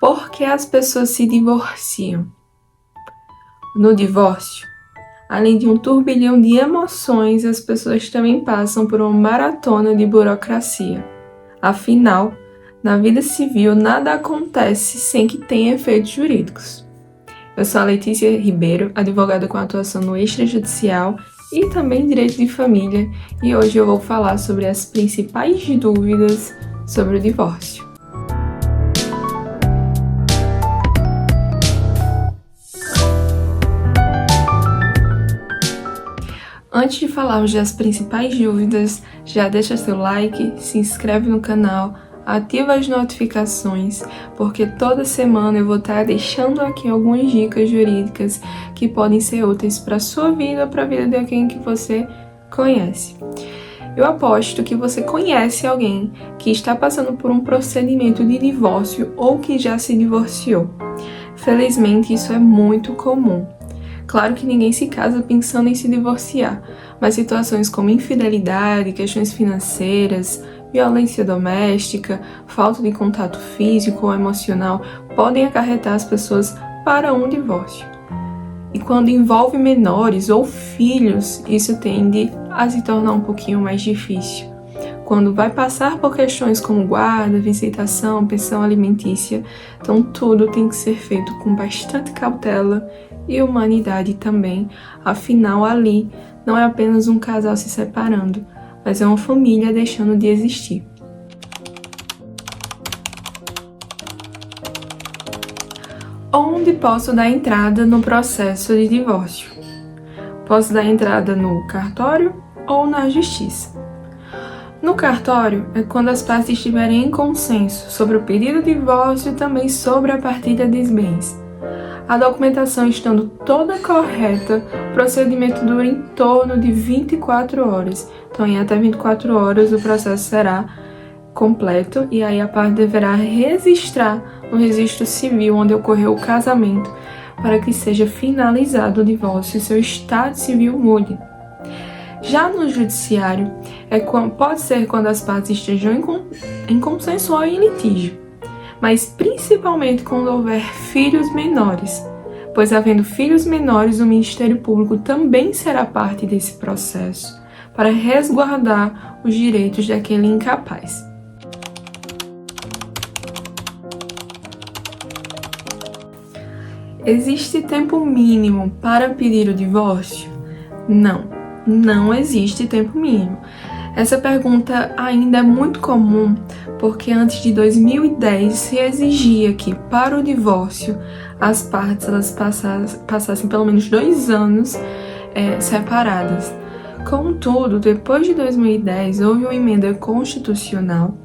Por que as pessoas se divorciam? No divórcio, além de um turbilhão de emoções, as pessoas também passam por uma maratona de burocracia. Afinal, na vida civil nada acontece sem que tenha efeitos jurídicos. Eu sou a Letícia Ribeiro, advogada com atuação no extrajudicial e também direito de família, e hoje eu vou falar sobre as principais dúvidas sobre o divórcio. Antes de falarmos das principais dúvidas, já deixa seu like, se inscreve no canal, ativa as notificações, porque toda semana eu vou estar deixando aqui algumas dicas jurídicas que podem ser úteis para a sua vida ou para a vida de alguém que você conhece. Eu aposto que você conhece alguém que está passando por um procedimento de divórcio ou que já se divorciou. Felizmente, isso é muito comum. Claro que ninguém se casa pensando em se divorciar, mas situações como infidelidade, questões financeiras, violência doméstica, falta de contato físico ou emocional podem acarretar as pessoas para um divórcio. E quando envolve menores ou filhos, isso tende a se tornar um pouquinho mais difícil. Quando vai passar por questões como guarda, visitação, pensão alimentícia, então tudo tem que ser feito com bastante cautela e humanidade também. Afinal, ali não é apenas um casal se separando, mas é uma família deixando de existir. Onde posso dar entrada no processo de divórcio? Posso dar entrada no cartório ou na justiça. No cartório é quando as partes estiverem em consenso sobre o pedido de divórcio e também sobre a partilha dos bens. A documentação estando toda correta, o procedimento dura em torno de 24 horas. Então, em até 24 horas, o processo será completo e aí a parte deverá registrar no registro civil onde ocorreu o casamento para que seja finalizado o divórcio e seu estado civil mude. Já no judiciário, pode ser quando as partes estejam em consenso ou em litígio, mas principalmente quando houver filhos menores, pois havendo filhos menores, o Ministério Público também será parte desse processo, para resguardar os direitos daquele incapaz. Existe tempo mínimo para pedir o divórcio? Não existe tempo mínimo. Essa pergunta ainda é muito comum porque antes de 2010 se exigia que para o divórcio as partes elas passassem pelo menos 2 anos separadas. Contudo, depois de 2010 houve uma emenda constitucional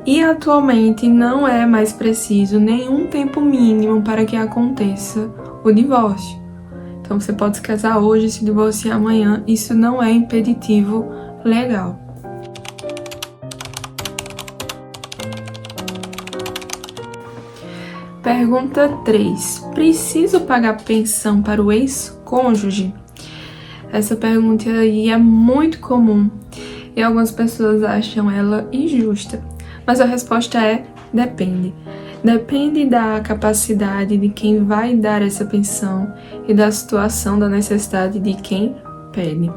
e atualmente não é mais preciso nenhum tempo mínimo para que aconteça o divórcio. Então você pode se casar hoje e se divorciar amanhã, isso não é impeditivo legal. Pergunta 3. Preciso pagar pensão para o ex-cônjuge? Essa pergunta aí é muito comum e algumas pessoas acham ela injusta, mas a resposta é depende. Depende da capacidade de quem vai dar essa pensão e da situação, da necessidade de quem pede.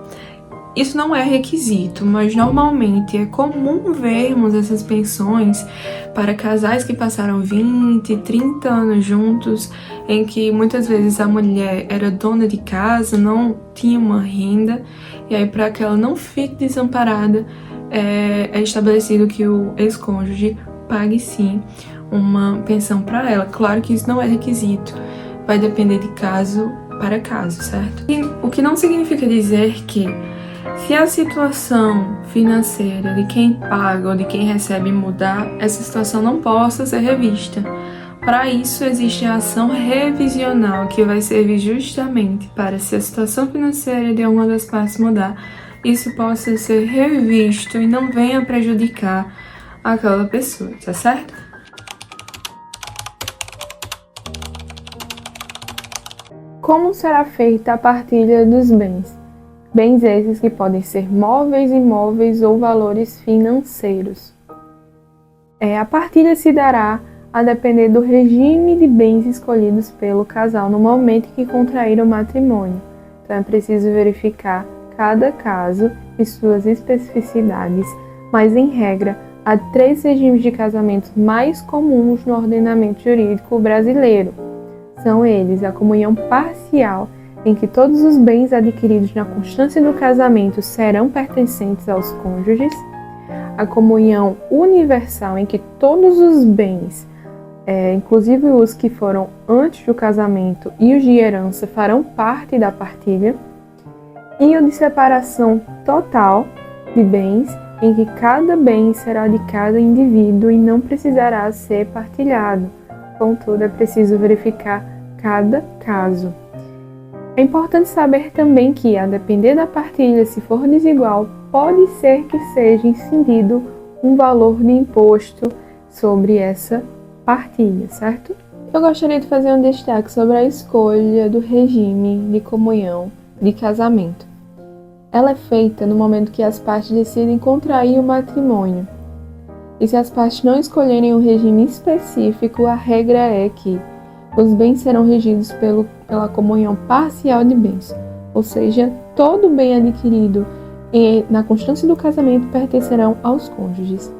Isso não é requisito, mas normalmente é comum vermos essas pensões para casais que passaram 20, 30 anos juntos, em que muitas vezes a mulher era dona de casa, não tinha uma renda, e aí para que ela não fique desamparada, é estabelecido que o ex-cônjuge pague sim uma pensão para ela. Claro que isso não é requisito, vai depender de caso para caso, certo? E o que não significa dizer que se a situação financeira de quem paga ou de quem recebe mudar, essa situação não possa ser revista. Para isso existe a ação revisional, que vai servir justamente para, se a situação financeira de uma das partes mudar, isso possa ser revisto e não venha prejudicar aquela pessoa, tá certo? Como será feita a partilha dos bens? Bens esses que podem ser móveis, imóveis ou valores financeiros. A partilha se dará a depender do regime de bens escolhidos pelo casal no momento em que contraíram o matrimônio. Então é preciso verificar cada caso e suas especificidades, mas em regra, há 3 regimes de casamentos mais comuns no ordenamento jurídico brasileiro. São eles a comunhão parcial, em que todos os bens adquiridos na constância do casamento serão pertencentes aos cônjuges, a comunhão universal, em que todos os bens, inclusive os que foram antes do casamento e os de herança, farão parte da partilha, e o de separação total de bens, em que cada bem será de cada indivíduo e não precisará ser partilhado. Contudo, é preciso verificar cada caso. É importante saber também que, a depender da partilha, se for desigual, pode ser que seja incidido um valor de imposto sobre essa partilha, certo? Eu gostaria de fazer um destaque sobre a escolha do regime de comunhão de casamento. Ela é feita no momento que as partes decidem contrair o matrimônio. E se as partes não escolherem um regime específico, a regra é que os bens serão regidos pela comunhão parcial de bens, ou seja, todo bem adquirido na constância do casamento pertencerão aos cônjuges.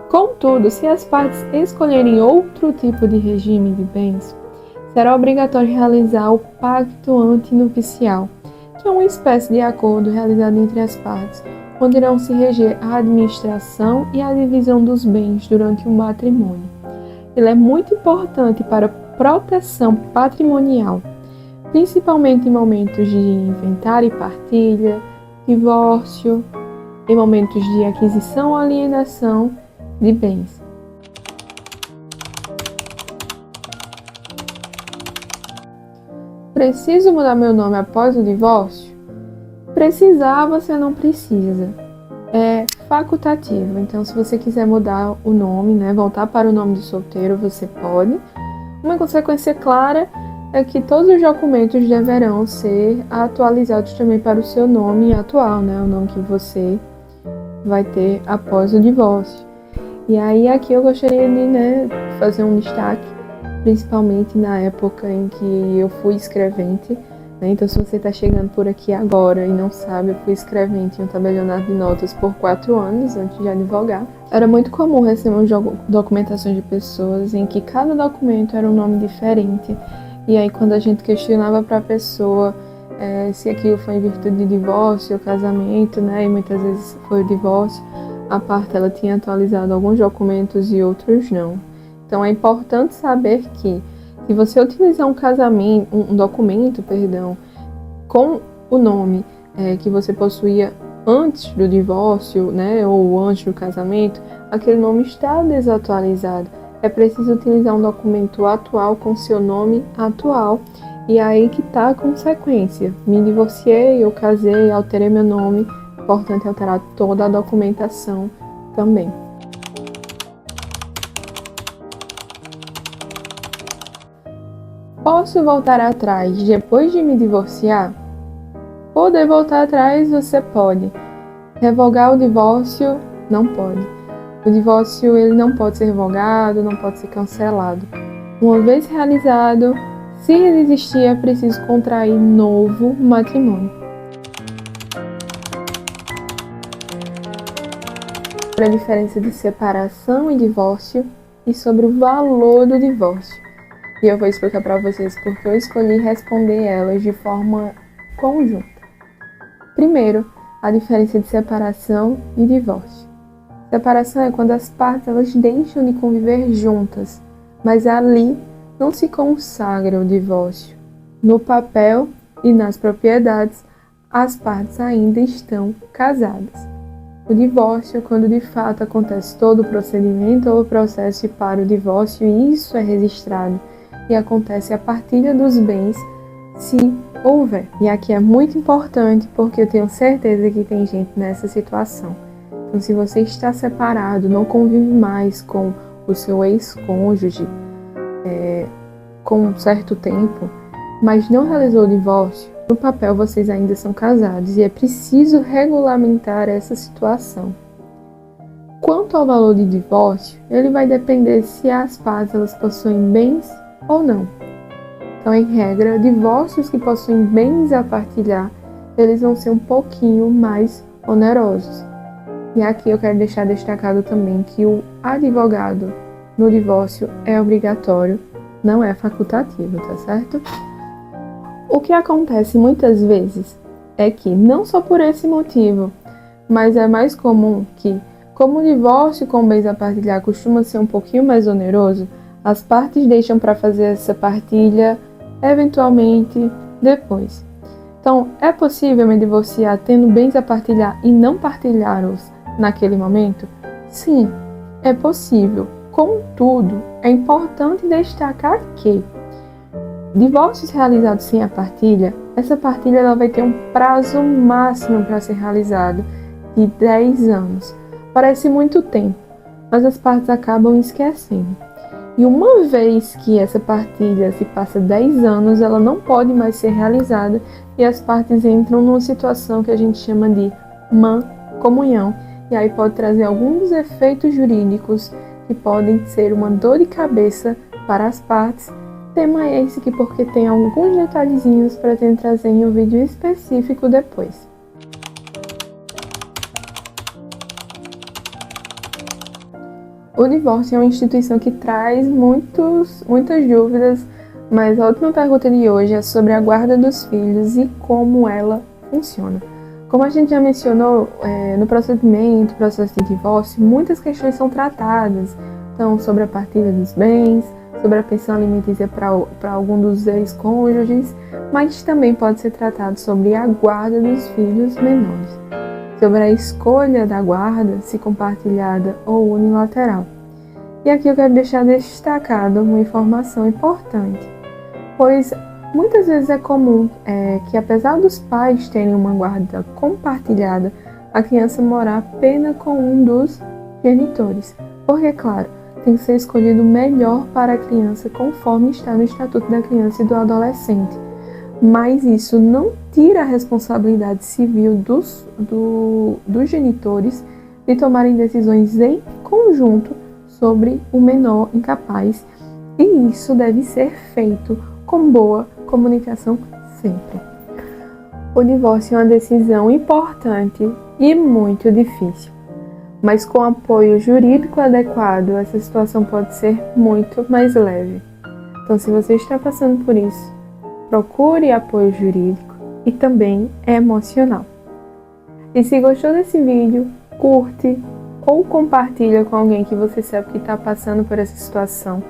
Contudo, se as partes escolherem outro tipo de regime de bens, será obrigatório realizar o pacto antinupcial, que é uma espécie de acordo realizado entre as partes, onde irão se reger a administração e a divisão dos bens durante o matrimônio. Ele é muito importante para a proteção patrimonial, principalmente em momentos de inventário e partilha, divórcio, em momentos de aquisição ou alienação de bens. Preciso mudar meu nome após o divórcio? Precisar, você não precisa. É facultativo. Então, se você quiser mudar o nome, voltar para o nome de solteiro, você pode. Uma consequência clara é que todos os documentos deverão ser atualizados também para o seu nome atual, o nome que você vai ter após o divórcio. E aí, aqui eu gostaria de fazer um destaque, principalmente na época em que eu fui escrevente. Então, se você está chegando por aqui agora e não sabe, eu fui escrevente em um tabelionato de notas por 4 anos antes de advogar. Era muito comum receber documentações de pessoas em que cada documento era um nome diferente. E aí, quando a gente questionava para a pessoa se aquilo foi em virtude de divórcio ou casamento, e muitas vezes foi o divórcio, a parte ela tinha atualizado alguns documentos e outros não. Então, é importante saber que, se você utilizar um documento, com o nome que você possuía antes do divórcio, ou antes do casamento, aquele nome está desatualizado. É preciso utilizar um documento atual com seu nome atual. E aí que está a consequência. Me divorciei, eu casei, alterei meu nome. É importante alterar toda a documentação também. Posso voltar atrás depois de me divorciar? Poder voltar atrás você pode. Revogar o divórcio não pode. O divórcio ele não pode ser revogado, não pode ser cancelado. Uma vez realizado, se resistir é preciso contrair novo matrimônio. Sobre a diferença de separação e divórcio e sobre o valor do divórcio. E eu vou explicar para vocês porque eu escolhi responder elas de forma conjunta. Primeiro, a diferença de separação e divórcio. Separação é quando as partes elas deixam de conviver juntas, mas ali não se consagra o divórcio. No papel e nas propriedades, as partes ainda estão casadas. O divórcio é quando de fato acontece todo o procedimento ou o processo para o divórcio e isso é registrado. E acontece a partilha dos bens, se houver. E aqui é muito importante porque eu tenho certeza que tem gente nessa situação. Então, se você está separado, não convive mais com o seu ex-cônjuge com um certo tempo, mas não realizou o divórcio, no papel vocês ainda são casados e é preciso regulamentar essa situação. Quanto ao valor de divórcio, ele vai depender se as partes elas possuem bens ou não. Então, em regra, divórcios que possuem bens a partilhar, eles vão ser um pouquinho mais onerosos. E aqui eu quero deixar destacado também que o advogado no divórcio é obrigatório, não é facultativo, tá certo? O que acontece muitas vezes é que, não só por esse motivo, mas é mais comum que, como o divórcio com bens a partilhar costuma ser um pouquinho mais oneroso, as partes deixam para fazer essa partilha eventualmente depois. Então, é possível me divorciar tendo bens a partilhar e não partilhá-los naquele momento? Sim, é possível. Contudo, é importante destacar que divórcios realizados sem a partilha, essa partilha ela vai ter um prazo máximo para ser realizado de 10 anos. Parece muito tempo, mas as partes acabam esquecendo. E uma vez que essa partilha se passa 10 anos, ela não pode mais ser realizada e as partes entram numa situação que a gente chama de mancomunhão. E aí pode trazer alguns efeitos jurídicos que podem ser uma dor de cabeça para as partes. Tema esse que porque tem alguns detalhezinhos para trazer em um vídeo específico depois. O divórcio é uma instituição que traz muitas dúvidas, mas a última pergunta de hoje é sobre a guarda dos filhos e como ela funciona. Como a gente já mencionou, no processo de divórcio, muitas questões são tratadas. Então, sobre a partilha dos bens, sobre a pensão alimentícia para algum dos ex-cônjuges, mas também pode ser tratado sobre a guarda dos filhos menores, sobre a escolha da guarda, se compartilhada ou unilateral. E aqui eu quero deixar destacado uma informação importante, pois muitas vezes é comum que, apesar dos pais terem uma guarda compartilhada, a criança morar apenas com um dos genitores, porque, claro, tem que ser escolhido o melhor para a criança conforme está no Estatuto da Criança e do Adolescente. Mas isso não tira a responsabilidade civil dos genitores de tomarem decisões em conjunto sobre o menor incapaz, e isso deve ser feito com boa comunicação sempre. O divórcio é uma decisão importante e muito difícil, mas com apoio jurídico adequado, essa situação pode ser muito mais leve. Então, se você está passando por isso, procure apoio jurídico e também emocional. E se gostou desse vídeo, curte ou compartilha com alguém que você sabe que está passando por essa situação.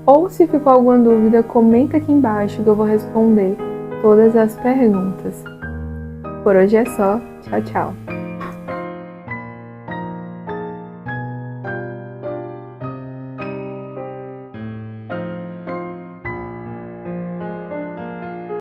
Ou se ficou alguma dúvida, comenta aqui embaixo que eu vou responder todas as perguntas. Por hoje é só. Tchau, tchau.